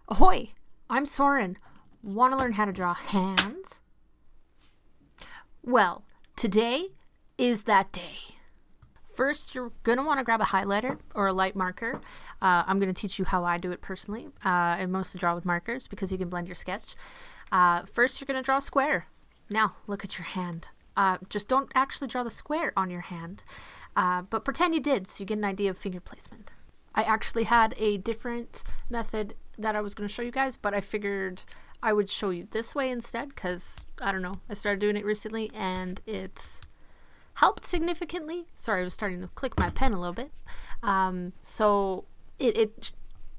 Ahoy! I'm Soren. Want to learn how to draw hands? Well, today is that day. First, you're going to want to grab a highlighter or a light marker. I'm going to teach you how I do it personally. I mostly draw with markers because you can blend your sketch. First, you're going to draw a square. Now, look at your hand. Just don't actually draw the square on your hand, but pretend you did so you get an idea of finger placement. I actually had a different method that I was going to show you guys, but I figured I would show you this way instead because, I don't know, I started doing it recently and it's helped significantly. Sorry, I was starting to click my pen a little bit. So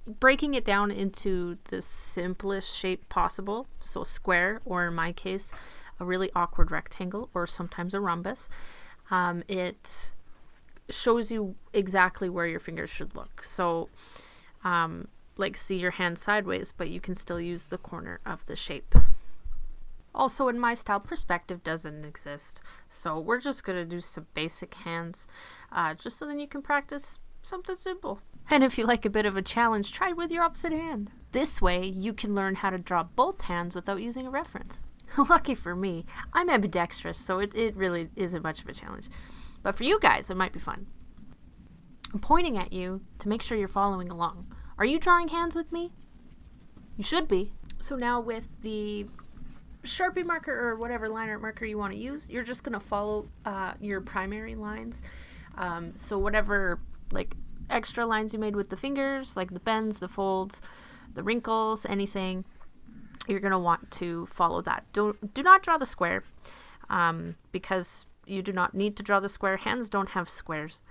breaking it down into the simplest shape possible, so a square, or in my case, a really awkward rectangle, or sometimes a rhombus, it shows you exactly where your fingers should look. So like see your hand sideways, but you can still use the corner of the shape. Also, in my style, perspective doesn't exist, so we're just gonna do some basic hands, just so then you can practice something simple. And if you like a bit of a challenge, try it with your opposite hand. This way you can learn how to draw both hands without using a reference. Lucky for me, I'm ambidextrous, so it really isn't much of a challenge. But for you guys, it might be fun. I'm pointing at you to make sure you're following along. Are you drawing hands with me? You should be. So now with the Sharpie marker or whatever line art marker you want to use, you're just going to follow your primary lines. So whatever like extra lines you made with the fingers, like the bends, the folds, the wrinkles, anything, you're going to want to follow that. Do not draw the square because you do not need to draw the square. Hands don't have squares.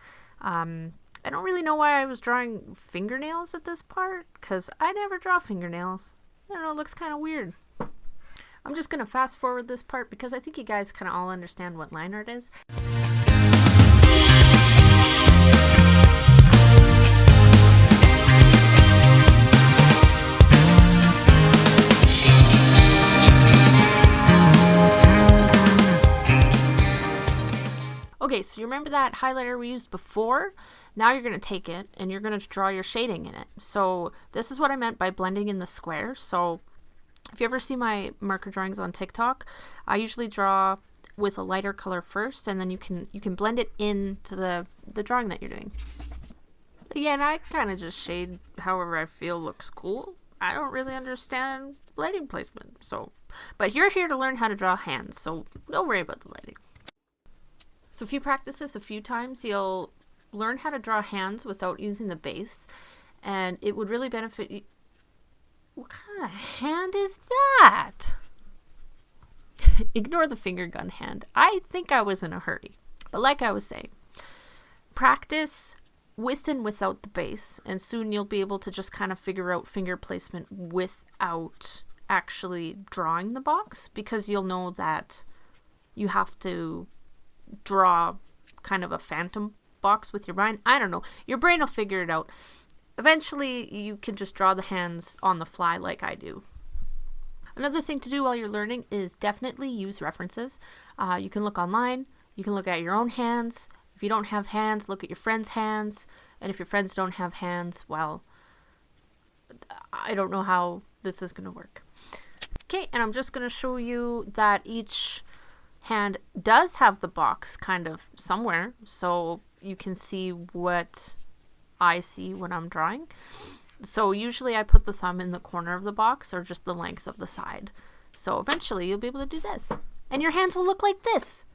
I don't really know why I was drawing fingernails at this part, because I never draw fingernails. I don't know, it looks kind of weird. I'm just going to fast forward this part because I think you guys kind of all understand what line art is. Okay, so you remember that highlighter we used before? Now you're going to take it and you're going to draw your shading in it. So this is what I meant by blending in the square. So if you ever see my marker drawings on TikTok, I usually draw with a lighter color first, and then you can blend it into the drawing that you're doing. Again, I kind of just shade however I feel looks cool. I don't really understand lighting placement. But you're here to learn how to draw hands, so don't worry about the lighting. So if you practice this a few times, you'll learn how to draw hands without using the base, and it would really benefit you. What kind of hand is that? Ignore the finger gun hand. I think I was in a hurry. But like I was saying, practice with and without the base, and soon you'll be able to just kind of figure out finger placement without actually drawing the box, because you'll know that you have to draw kind of a phantom box with your mind. I don't know. Your brain will figure it out. Eventually, you can just draw the hands on the fly like I do. Another thing to do while you're learning is definitely use references. You can look online. You can look at your own hands. If you don't have hands, look at your friends' hands. And if your friends don't have hands, well, I don't know how this is going to work. Okay, and I'm just going to show you that each hand does have the box kind of somewhere, so you can see what I see when I'm drawing. So usually I put the thumb in the corner of the box, or just the length of the side. So eventually you'll be able to do this, and your hands will look like this.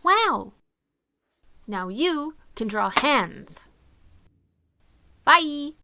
Wow! Now you can draw hands. Bye!